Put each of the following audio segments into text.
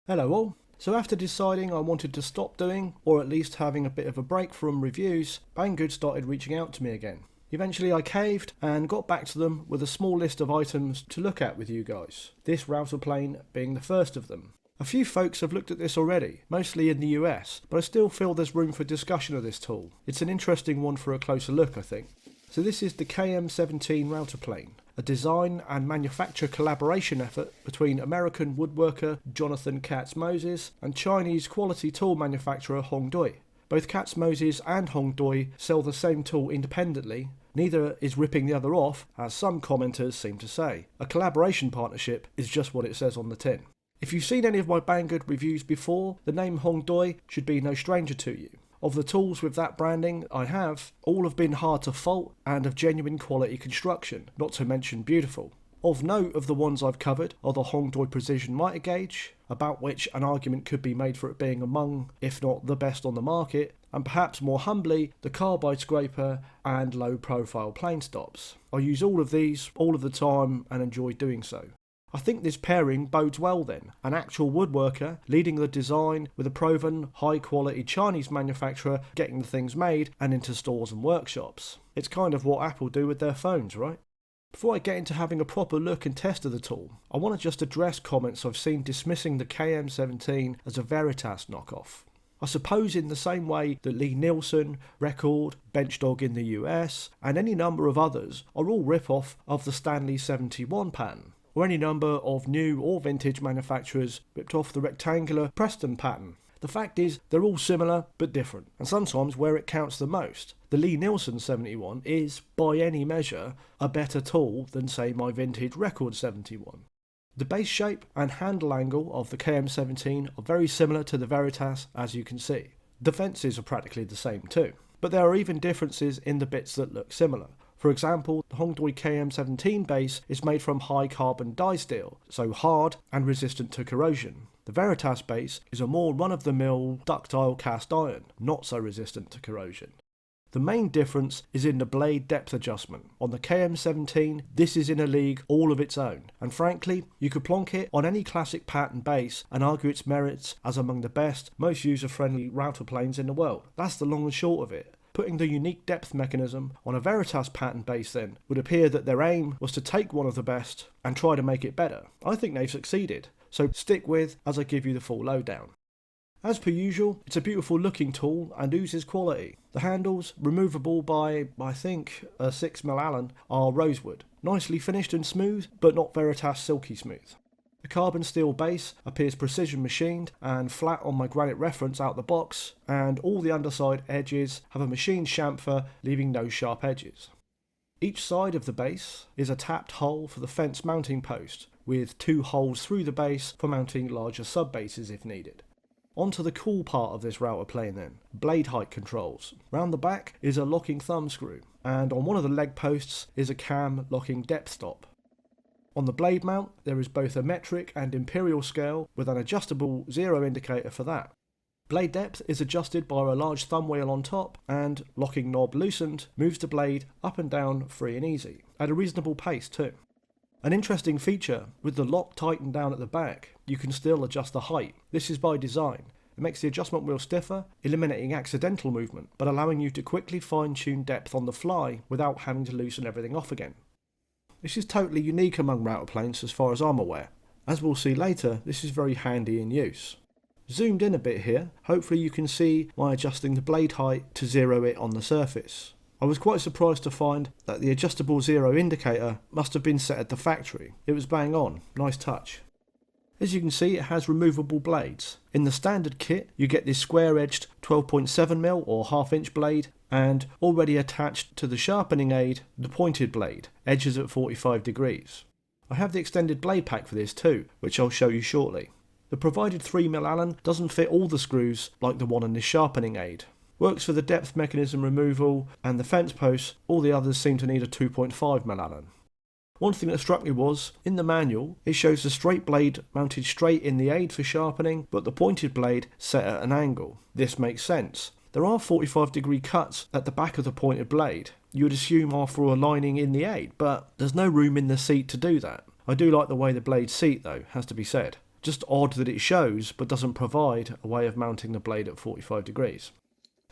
Hello all. So after deciding I wanted to stop doing, or at least having a bit of a break from reviews, Banggood started reaching out to me again. Eventually I caved and got back to them with a small list of items to look at with you guys, this router plane being the first of them. A few folks have looked at this already, mostly in the US, but I still feel there's room for discussion of this tool. It's an interesting one for a closer look, I think. So this is the KM-17 router plane, a design and manufacture collaboration effort between American woodworker Jonathan Katz Moses and Chinese quality tool manufacturer Hongdui. Both Katz Moses and Hongdui sell the same tool independently. Neither is ripping the other off, as some commenters seem to say. A collaboration partnership is just what it says on the tin. If you've seen any of my Banggood reviews before, the name Hongdui should be no stranger to you. Of the tools with that branding I have, all have been hard to fault and of genuine quality construction, not to mention beautiful. Of note of the ones I've covered are the Hongdui Precision Mitre Gauge, about which an argument could be made for it being among, if not the best on the market, and perhaps more humbly, the Carbide Scraper and low profile plane stops. I use all of these all of the time and enjoy doing so. I think this pairing bodes well then, an actual woodworker leading the design with a proven, high quality Chinese manufacturer getting the things made and into stores and workshops. It's kind of what Apple do with their phones, right? Before I get into having a proper look and test of the tool, I want to just address comments I've seen dismissing the KM-17 as a Veritas knockoff. I suppose in the same way that Lie Nielsen, Record, Benchdog in the US, and any number of others are all rip-off of the Stanley 71 pattern, or any number of new or vintage manufacturers ripped off the rectangular Preston pattern. The fact is, they're all similar but different, and sometimes where it counts the most. The Lie Nielsen 71 is, by any measure, a better tool than say my vintage Record 71. The base shape and handle angle of the KM-17 are very similar to the Veritas, as you can see. The fences are practically the same too, but there are even differences in the bits that look similar. For example, the Hongdui KM-17 base is made from high carbon die steel, so hard and resistant to corrosion. The Veritas base is a more run-of-the-mill ductile cast iron, not so resistant to corrosion. The main difference is in the blade depth adjustment. On the KM-17, this is in a league all of its own, and frankly, you could plonk it on any classic pattern base and argue its merits as among the best, most user-friendly router planes in the world. That's the long and short of it. Putting the unique depth mechanism on a Veritas pattern base then would appear that their aim was to take one of the best and try to make it better. I think they've succeeded, so stick with as I give you the full lowdown. As per usual, it's a beautiful looking tool and oozes quality. The handles, removable by, I think, a 6mm Allen, are rosewood. Nicely finished and smooth, but not Veritas silky smooth. The carbon steel base appears precision machined and flat on my granite reference out the box, and all the underside edges have a machined chamfer, leaving no sharp edges. Each side of the base is a tapped hole for the fence mounting post, with 2 holes through the base for mounting larger sub-bases if needed. Onto the cool part of this router plane then, blade height controls. Round the back is a locking thumb screw, and on one of the leg posts is a cam locking depth stop. On the blade mount, there is both a metric and imperial scale with an adjustable 0 indicator for that. Blade depth is adjusted by a large thumb wheel on top, and, locking knob loosened, moves the blade up and down free and easy, at a reasonable pace too. An interesting feature, with the lock tightened down at the back, you can still adjust the height. This is by design. It makes the adjustment wheel stiffer, eliminating accidental movement, but allowing you to quickly fine-tune depth on the fly without having to loosen everything off again. This is totally unique among router planes as far as I'm aware. As we'll see later, this is very handy in use. Zoomed in a bit here, hopefully you can see my adjusting the blade height to 0 it on the surface. I was quite surprised to find that the adjustable 0 indicator must have been set at the factory. It was bang on, nice touch. As you can see, it has removable blades. In the standard kit, you get this square-edged 12.7mm or half-inch blade, and already attached to the sharpening aid, the pointed blade, edges at 45 degrees. I have the extended blade pack for this too, which I'll show you shortly. The provided 3mm Allen doesn't fit all the screws like the one on this sharpening aid. Works for the depth mechanism removal and the fence posts, all the others seem to need a 2.5mm Allen. One thing that struck me was, in the manual, it shows the straight blade mounted straight in the aid for sharpening, but the pointed blade set at an angle. This makes sense. There are 45-degree cuts at the back of the pointed blade. You would assume are for aligning in the aid, but there's no room in the seat to do that. I do like the way the blades seat though, has to be said. Just odd that it shows but doesn't provide a way of mounting the blade at 45 degrees.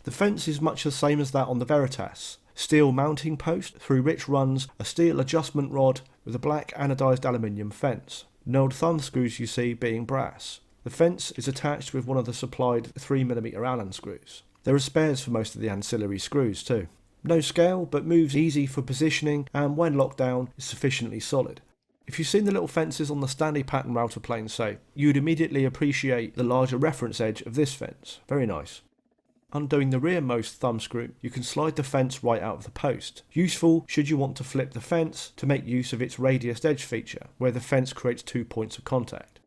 The fence is much the same as that on the Veritas. Steel mounting post through which runs a steel adjustment rod with a black anodised aluminium fence. No thumb screws you see being brass. The fence is attached with one of the supplied 3mm Allen screws. There are spares for most of the ancillary screws too. No scale, but moves easy for positioning and when locked down is sufficiently solid. If you've seen the little fences on the Stanley pattern router plane say, you'd immediately appreciate the larger reference edge of this fence. Very nice. Undoing the rearmost thumb screw, you can slide the fence right out of the post. Useful should you want to flip the fence to make use of its radius edge feature, where the fence creates 2 points of contact.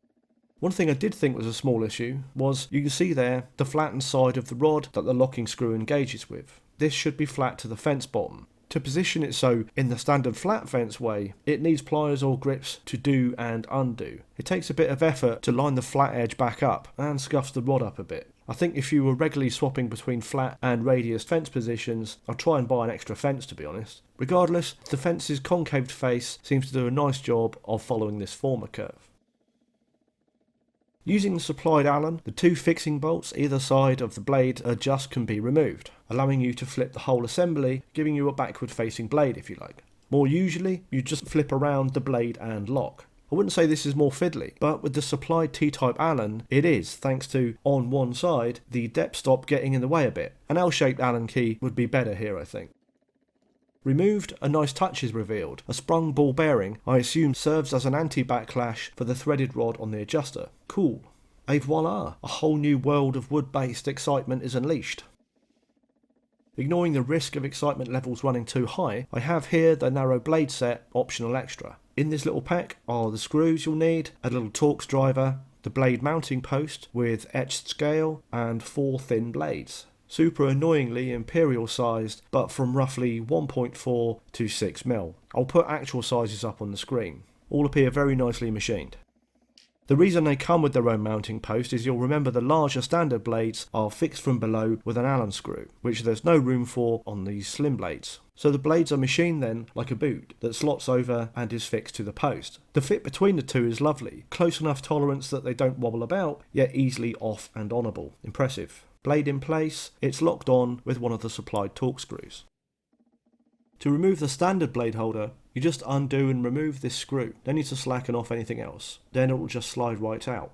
One thing I did think was a small issue was you can see there the flattened side of the rod that the locking screw engages with. This should be flat to the fence bottom. To position it so in the standard flat fence way, it needs pliers or grips to do and undo. It takes a bit of effort to line the flat edge back up and scuffs the rod up a bit. I think if you were regularly swapping between flat and radius fence positions, I'd try and buy an extra fence to be honest. Regardless, the fence's concaved face seems to do a nice job of following this former curve. Using the supplied Allen, the 2 fixing bolts either side of the blade adjust can be removed, allowing you to flip the whole assembly, giving you a backward facing blade if you like. More usually, you just flip around the blade and lock. I wouldn't say this is more fiddly, but with the supplied T-type Allen, it is, thanks to, on one side, the depth stop getting in the way a bit. An L-shaped Allen key would be better here I think. Removed, a nice touch is revealed. A sprung ball bearing, I assume, serves as an anti-backlash for the threaded rod on the adjuster. Cool. Et voila, a whole new world of wood-based excitement is unleashed. Ignoring the risk of excitement levels running too high, I have here the narrow blade set, optional extra. In this little pack are the screws you'll need, a little Torx driver, the blade mounting post with etched scale, and 4 thin blades. Super annoyingly imperial sized, but from roughly 1.4 to 6mm. I'll put actual sizes up on the screen. All appear very nicely machined. The reason they come with their own mounting post is you'll remember the larger standard blades are fixed from below with an Allen screw, which there's no room for on these slim blades. So the blades are machined then like a boot that slots over and is fixed to the post. The fit between the two is lovely, close enough tolerance that they don't wobble about, yet easily off and onable. Impressive. Blade in place, it's locked on with one of the supplied Torx screws. To remove the standard blade holder, you just undo and remove this screw. Don't need to slacken off anything else. Then it will just slide right out.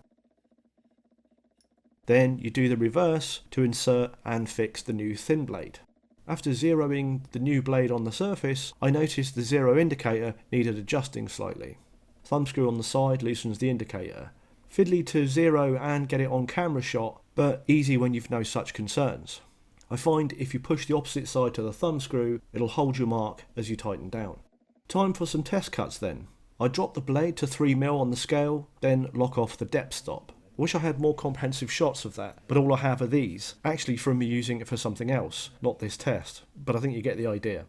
Then you do the reverse to insert and fix the new thin blade. After zeroing the new blade on the surface, I noticed the zero indicator needed adjusting slightly. Thumb screw on the side loosens the indicator. Fiddly to zero and get it on camera shot, but easy when you've no such concerns. I find if you push the opposite side to the thumb screw, it'll hold your mark as you tighten down. Time for some test cuts then. I drop the blade to 3mm on the scale, then lock off the depth stop. I wish I had more comprehensive shots of that, but all I have are these, actually from me using it for something else, not this test, but I think you get the idea.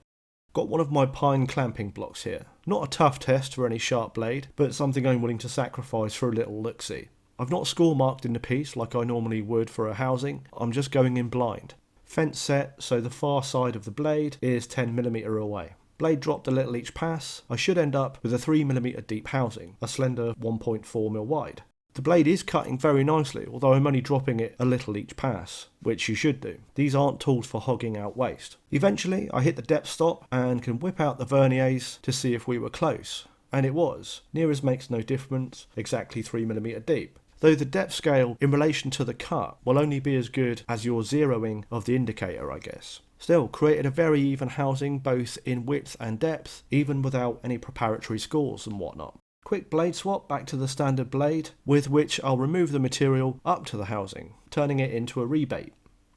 Got one of my pine clamping blocks here. Not a tough test for any sharp blade, but something I'm willing to sacrifice for a little look-see. I've not score marked in the piece like I normally would for a housing, I'm just going in blind. Fence set so the far side of the blade is 10mm away. Blade dropped a little each pass, I should end up with a 3mm deep housing, a slender 1.4mm wide. The blade is cutting very nicely, although I'm only dropping it a little each pass, which you should do. These aren't tools for hogging out waste. Eventually I hit the depth stop and can whip out the verniers to see if we were close. And it was. Near as makes no difference, exactly 3mm deep. Though the depth scale in relation to the cut will only be as good as your zeroing of the indicator, I guess. Still, created a very even housing both in width and depth, even without any preparatory scores and whatnot. Quick blade swap back to the standard blade, with which I'll remove the material up to the housing, turning it into a rebate.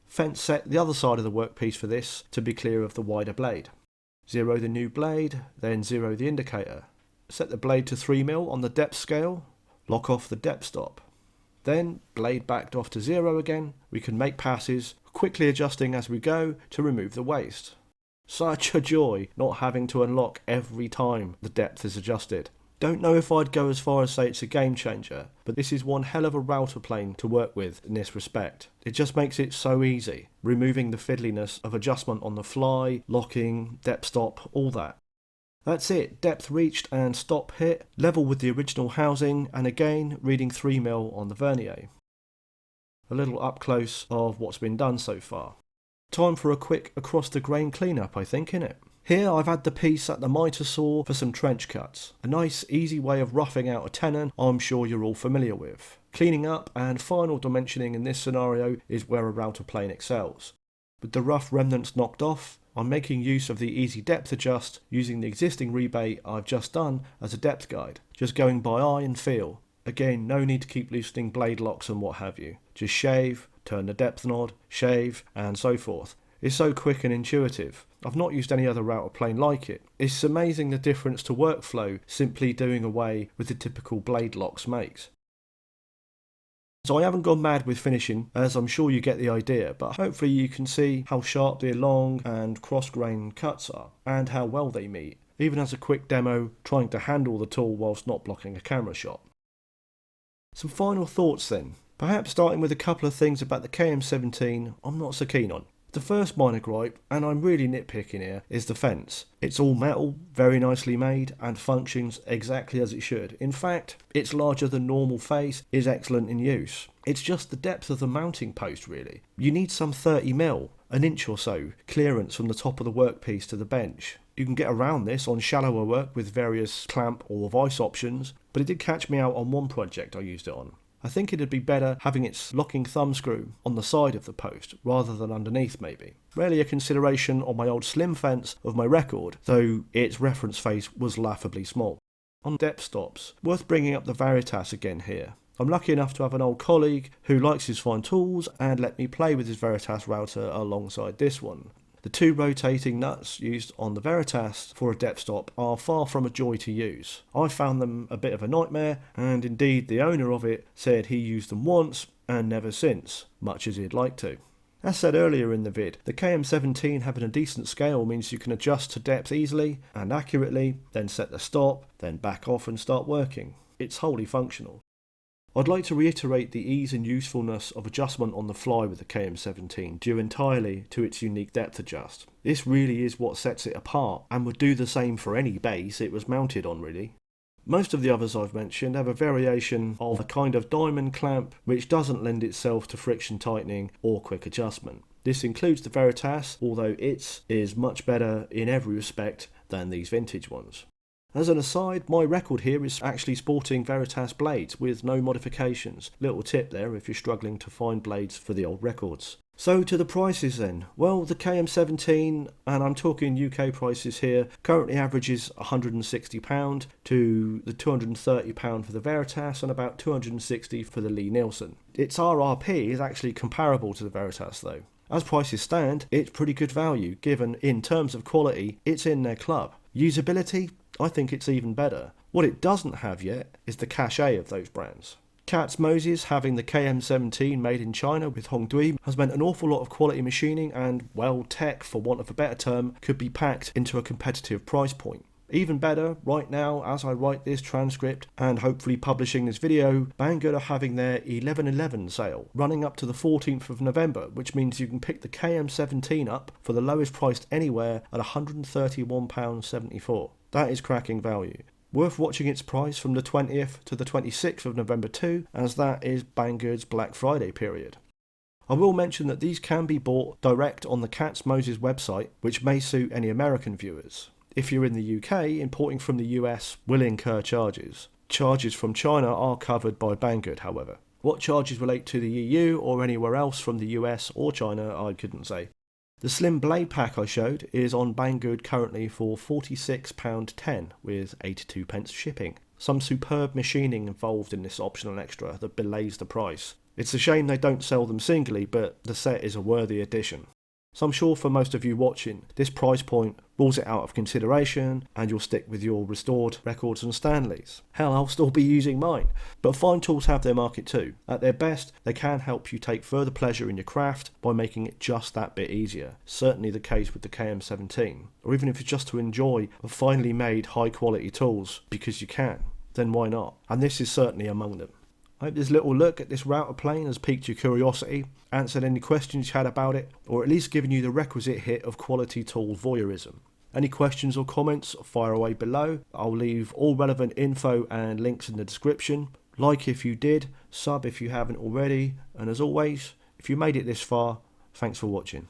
Fence set the other side of the workpiece for this to be clear of the wider blade. Zero the new blade, then zero the indicator. Set the blade to 3mm on the depth scale, lock off the depth stop. Then, blade backed off to zero again, we can make passes, quickly adjusting as we go to remove the waste. Such a joy not having to unlock every time the depth is adjusted. Don't know if I'd go as far as say it's a game changer, but this is one hell of a router plane to work with in this respect. It just makes it so easy, removing the fiddliness of adjustment on the fly, locking, depth stop, all that. That's it, depth reached and stop hit, level with the original housing, and again reading 3mm on the vernier. A little up close of what's been done so far. Time for a quick across the grain cleanup, I think, innit? Here I've had the piece at the miter saw for some trench cuts. A nice easy way of roughing out a tenon I'm sure you're all familiar with. Cleaning up and final dimensioning in this scenario is where a router plane excels. With the rough remnants knocked off, I'm making use of the easy depth adjust using the existing rebate I've just done as a depth guide, just going by eye and feel. Again, no need to keep loosening blade locks and what have you. Just shave, turn the depth nod, shave, and so forth. It's so quick and intuitive. I've not used any other router plane like it. It's amazing the difference to workflow simply doing away with the typical blade locks makes. So I haven't gone mad with finishing, as I'm sure you get the idea, but hopefully you can see how sharp the long and cross-grain cuts are, and how well they meet, even as a quick demo trying to handle the tool whilst not blocking a camera shot. Some final thoughts then, perhaps starting with a couple of things about the KM-17 I'm not so keen on. The first minor gripe, and I'm really nitpicking here, is the fence. It's all metal, very nicely made, and functions exactly as it should. In fact, its larger than normal face is excellent in use. It's just the depth of the mounting post really. You need some 30mm, an inch or so, clearance from the top of the workpiece to the bench. You can get around this on shallower work with various clamp or vice options, but it did catch me out on one project I used it on. I think it'd be better having its locking thumb screw on the side of the post rather than underneath maybe. Rarely a consideration on my old slim fence of my record, though its reference face was laughably small. On depth stops, worth bringing up the Veritas again here. I'm lucky enough to have an old colleague who likes his fine tools and let me play with his Veritas router alongside this one. The two rotating nuts used on the Veritas for a depth stop are far from a joy to use. I found them a bit of a nightmare, and indeed the owner of it said he used them once and never since, much as he'd like to. As said earlier in the vid, the KM-17 having a decent scale means you can adjust to depth easily and accurately, then set the stop, then back off and start working. It's wholly functional. I'd like to reiterate the ease and usefulness of adjustment on the fly with the KM-17 due entirely to its unique depth adjust. This really is what sets it apart and would do the same for any base it was mounted on really. Most of the others I've mentioned have a variation of a kind of diamond clamp which doesn't lend itself to friction tightening or quick adjustment. This includes the Veritas, although its is much better in every respect than these vintage ones. As an aside, my record here is actually sporting Veritas blades with no modifications. Little tip there if you're struggling to find blades for the old records. So to the prices then. Well, the KM-17, and I'm talking UK prices here, currently averages £160 to the £230 for the Veritas and about £260 for the Lie Nielsen. Its RRP is actually comparable to the Veritas though. As prices stand, it's pretty good value given in terms of quality, it's in their club. Usability, I think it's even better. What it doesn't have yet is the cachet of those brands. Katz Moses having the KM-17 made in China with Hongdui has meant an awful lot of quality machining and, well, tech, for want of a better term, could be packed into a competitive price point. Even better, right now, as I write this transcript and hopefully publishing this video, Banggood are having their 11/11 sale, running up to the 14th of November, which means you can pick the KM-17 up for the lowest priced anywhere at £131.74. That is cracking value. Worth watching its price from the 20th to the 26th of November too, as that is Banggood's Black Friday period. I will mention that these can be bought direct on the Katz Moses website, which may suit any American viewers. If you're in the UK, importing from the US will incur charges. Charges from China are covered by Banggood, however. What charges relate to the EU or anywhere else from the US or China, I couldn't say. The slim blade pack I showed is on Banggood currently for £46.10 with 82p shipping. Some superb machining involved in this optional extra that belays the price. It's a shame they don't sell them singly, but the set is a worthy addition. So I'm sure for most of you watching, this price point rules it out of consideration and you'll stick with your restored records and Stanleys. Hell, I'll still be using mine. But fine tools have their market too. At their best, they can help you take further pleasure in your craft by making it just that bit easier. Certainly the case with the KM-17. Or even if it's just to enjoy a finely made high quality tools because you can, then why not? And this is certainly among them. I hope this little look at this router plane has piqued your curiosity, answered any questions you had about it, or at least given you the requisite hit of quality tool voyeurism. Any questions or comments, fire away below. I'll leave all relevant info and links in the description. Like if you did, sub if you haven't already, and as always, if you made it this far, thanks for watching.